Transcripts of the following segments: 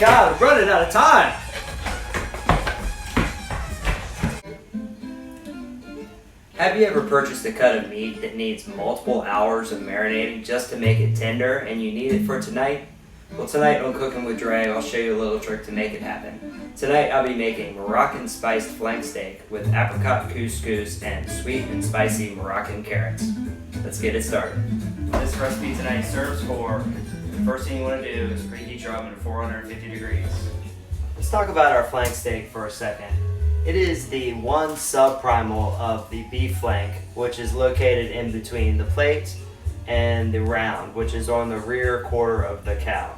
God, I'm running out of time. Have you ever purchased a cut of meat that needs multiple hours of marinating just to make it tender and you need it for tonight? Well, tonight on Cooking with Dre, I'll show you a little trick to make it happen. Tonight I'll be making Moroccan spiced flank steak with apricot couscous and sweet and spicy Moroccan carrots. Let's get it started. This recipe tonight serves for, the first thing you want to do is preheat your oven to 450 degrees. Let's talk about our flank steak for a second. It is the one subprimal of the beef flank, which is located in between the plate and the round, which is on the rear quarter of the cow.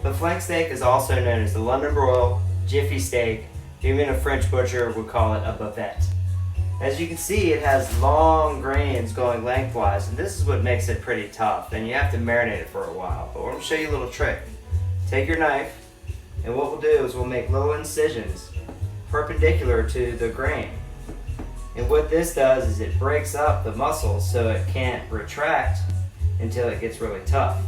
The flank steak is also known as the London broil, jiffy steak, even a French butcher would call it a bavette. As you can see, it has long grains going lengthwise, and this is what makes it pretty tough, and you have to marinate it for a while. But I'm going to show you a little trick. Take your knife, and what we'll do is we'll make little incisions perpendicular to the grain. And what this does is it breaks up the muscles so it can't retract until it gets really tough.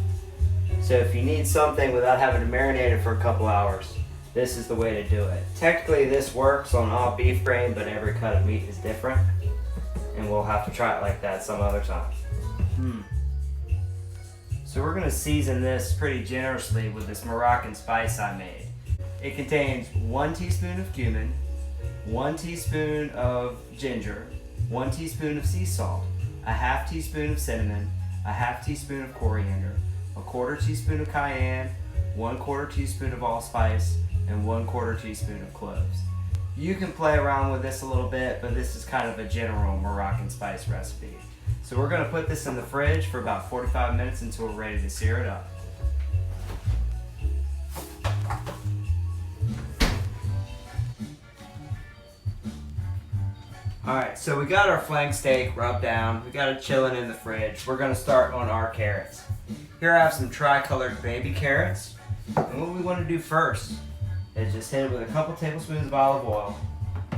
So if you need something without having to marinate it for a couple hours, this is the way to do it. Technically this works on all beef grain, but every cut of meat is different, and we'll have to try it like that some other time. So we're going to season this pretty generously with this Moroccan spice I made. It contains 1 teaspoon of cumin, 1 teaspoon of ginger, 1 teaspoon of sea salt, a half teaspoon of cinnamon, a half teaspoon of coriander, a 1/4 teaspoon of cayenne, 1/4 teaspoon of allspice, and 1/4 teaspoon of cloves. You can play around with this a little bit, but this is kind of a general Moroccan spice recipe. So we're going to put this in the fridge for about 45 minutes until we're ready to sear it up. Alright, so we got our flank steak rubbed down, we got it chilling in the fridge. We're going to start on our carrots. Here I have some tri-colored baby carrots, and what we want to do first is just hit it with a couple tablespoons of olive oil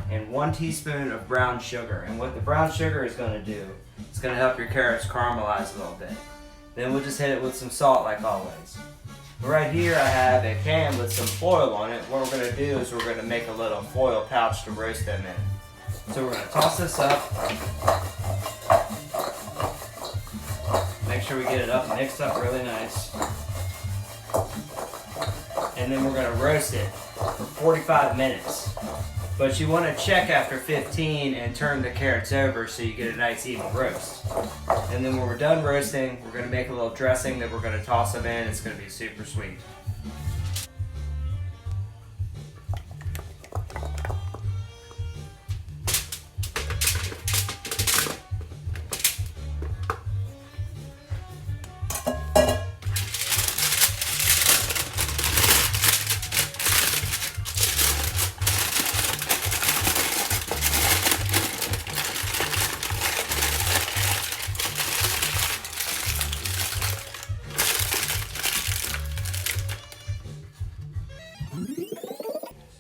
and 1 teaspoon of brown sugar. And what the brown sugar is going to do, it's going to help your carrots caramelize a little bit. Then we'll just hit it with some salt like always. Right here I have a pan with some foil on it. What we're going to do is we're going to make a little foil pouch to roast them in. So we're going to toss this up. Make sure we get it up, mixed up really nice. And then we're going to roast it for 45 minutes. But you want to check after 15 and turn the carrots over so you get a nice even roast. And then when we're done roasting, we're going to make a little dressing that we're going to toss them in. It's going to be super sweet.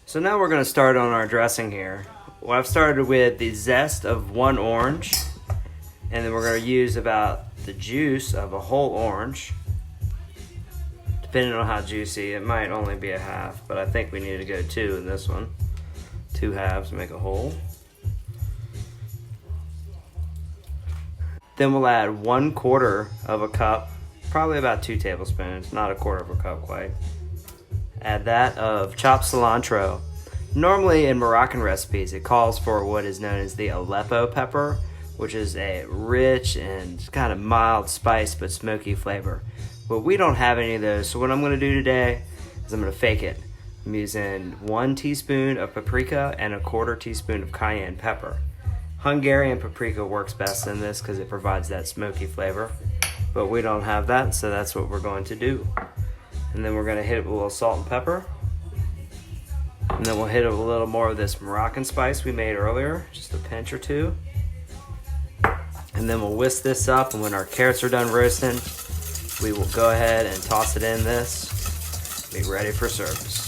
So now we're going to start on our dressing here. Well, I've started with the zest of 1 orange, and then we're going to use about the juice of a whole orange. Depending on how juicy, it might only be a half, but I think we need to go 2 in this one. 2 halves to make a whole. Then we'll add 1/4 of a cup, probably about 2 tablespoons, not 1/4 of a cup quite. Add that of chopped cilantro. Normally in Moroccan recipes it calls for what is known as the Aleppo pepper, which is a rich and kind of mild spice but smoky flavor. But we don't have any of those, so what I'm going to do today is I'm going to fake it. I'm using 1 teaspoon of paprika and 1/4 teaspoon of cayenne pepper. Hungarian paprika works best in this because it provides that smoky flavor, but we don't have that, so that's what we're going to do. And then we're going to hit it with a little salt and pepper. And then we'll hit it with a little more of this Moroccan spice we made earlier, just a pinch or 2. And then we'll whisk this up, and when our carrots are done roasting, we will go ahead and toss it in this, be ready for service.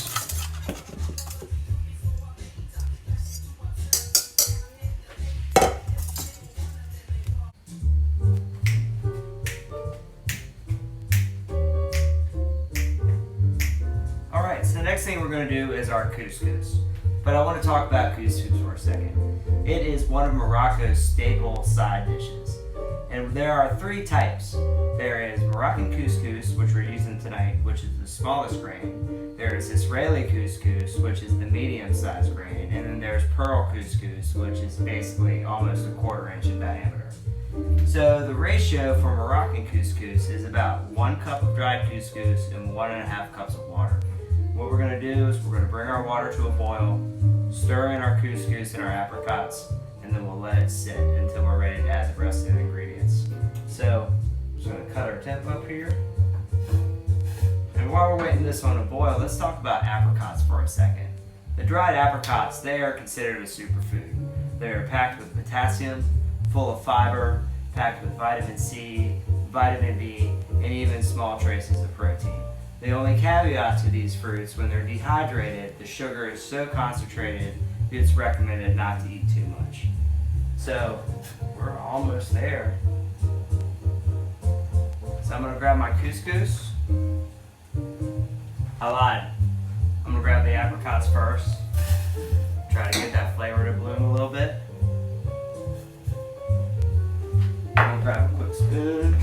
next thing we're going to do is our couscous. But I want to talk about couscous for a second. It is one of Morocco's staple side dishes. And there are three types. There is Moroccan couscous, which we're using tonight, which is the smallest grain. There is Israeli couscous, which is the medium-sized grain. And then there's pearl couscous, which is basically almost a 1/4 inch in diameter. So the ratio for Moroccan couscous is about 1 cup of dried couscous and 1.5 cups of water. What we're going to do is we're going to bring our water to a boil, stir in our couscous and our apricots, and then we'll let it sit until we're ready to add the rest of the ingredients. So I'm just going to cut our temp up here. And while we're waiting this one to boil, let's talk about apricots for a second. The dried apricots, they are considered a superfood. They're packed with potassium, full of fiber, packed with vitamin C, vitamin B, and even small traces of protein. The only caveat to these fruits, when they're dehydrated, the sugar is so concentrated, it's recommended not to eat too much. So we're almost there. So I'm going to grab my couscous. I lied. I'm going to grab the apricots first. Try to get that flavor to bloom a little bit. I'm going to grab a quick spoon.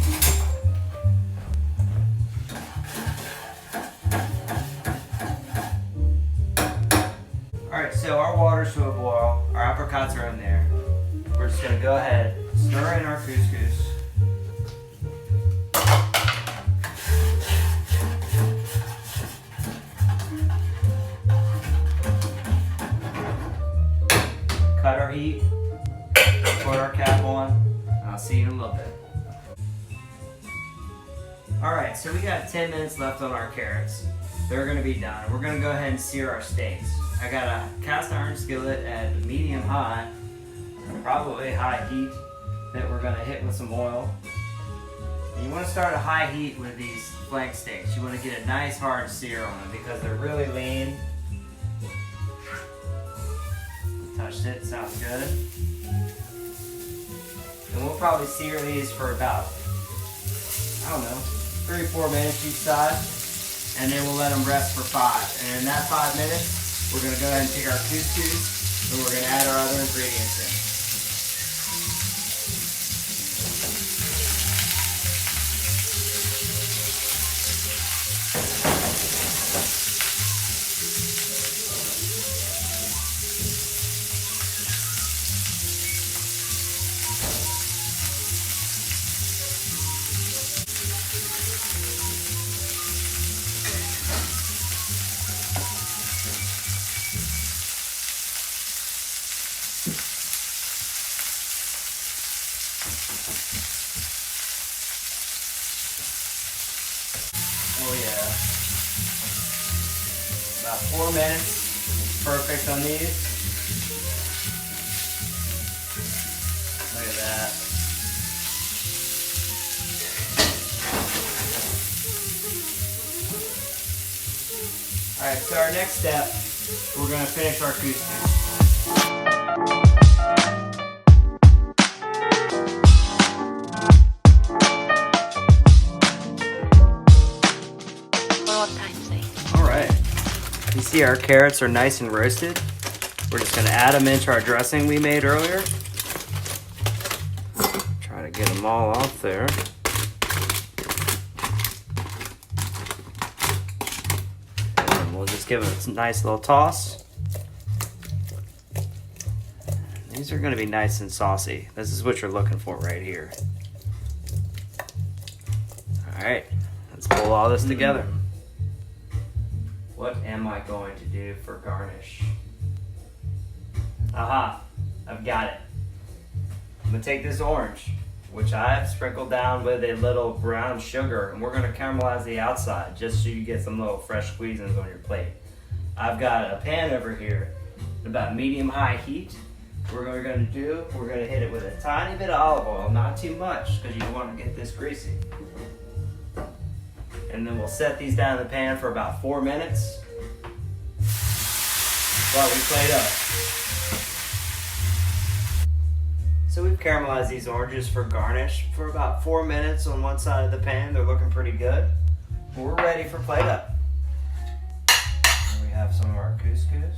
Alright, so our water's to a boil. Our apricots are in there. We're just going to go ahead, stir in our couscous. Cut our heat, put our cap on, and I'll see you in a little bit. Alright, so we got 10 minutes left on our carrots. They're going to be done. We're going to go ahead and sear our steaks. I got a cast iron skillet at medium-high, probably high heat, that we're going to hit with some oil. And you want to start at high heat with these flank steaks. You want to get a nice hard sear on them because they're really lean. Touched it, sounds good. And we'll probably sear these for about, 3 or 4 minutes each side. And then we'll let them rest for 5. And in that 5 minutes, we're going to go ahead and take our couscous and we're going to add our other ingredients in. Oh yeah. About 4 minutes. Perfect on these. Look at that. Alright, so our next step, we're going to finish our couscous. You see our carrots are nice and roasted. We're just going to add them into our dressing we made earlier. Try to get them all off there. And we'll just give it a nice little toss. These are going to be nice and saucy. This is what you're looking for right here. Alright, let's pull all this together. What am I going to do for garnish? Aha, I've got it. I'm going to take this orange, which I have sprinkled down with a little brown sugar, and we're going to caramelize the outside just so you get some little fresh squeezins on your plate. I've got a pan over here at about medium-high heat. What we're going to do, we're going to hit it with a tiny bit of olive oil, not too much because you don't want to get this greasy. And then we'll set these down in the pan for about 4 minutes while we plate up. So we've caramelized these oranges for garnish for about 4 minutes on one side of the pan. They're looking pretty good. We're ready for plate up. There we some of our couscous.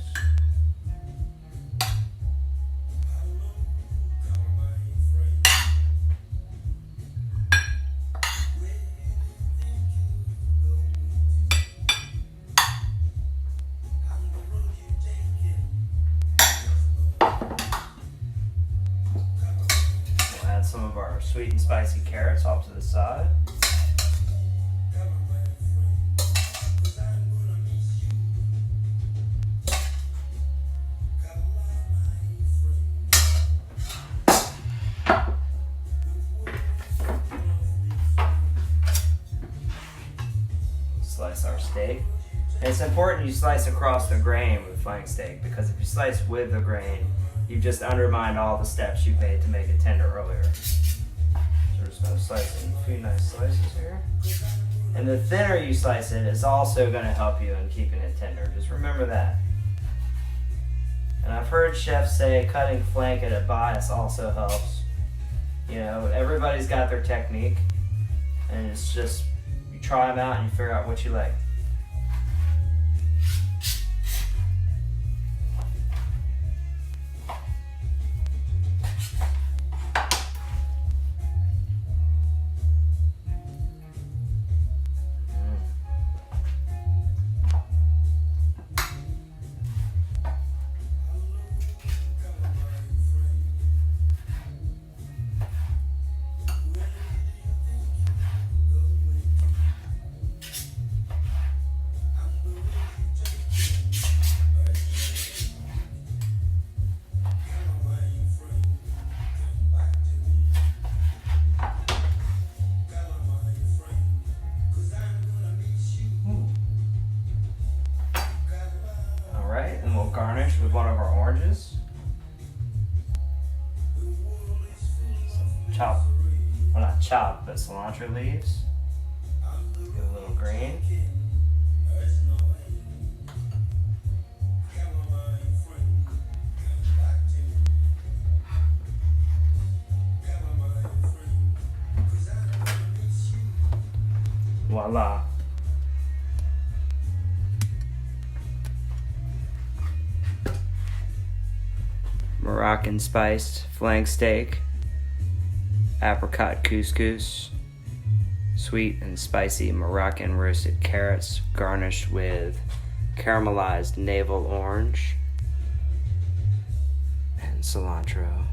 We'll add some of our sweet and spicy carrots off to the side. Slice our steak. And it's important you slice across the grain with flank steak, because if you slice with the grain, you've just undermined all the steps you made to make it tender earlier. So we're just going to slice in a few nice slices here. And the thinner you slice it is also going to help you in keeping it tender. Just remember that. And I've heard chefs say cutting flank at a bias also helps. You know, everybody's got their technique, and it's just you try them out and you figure out what you like. And we'll garnish with one of our oranges. Some not chopped, but cilantro leaves. Get a little green. Voila. Moroccan spiced flank steak, apricot couscous, sweet and spicy Moroccan roasted carrots garnished with caramelized navel orange and cilantro.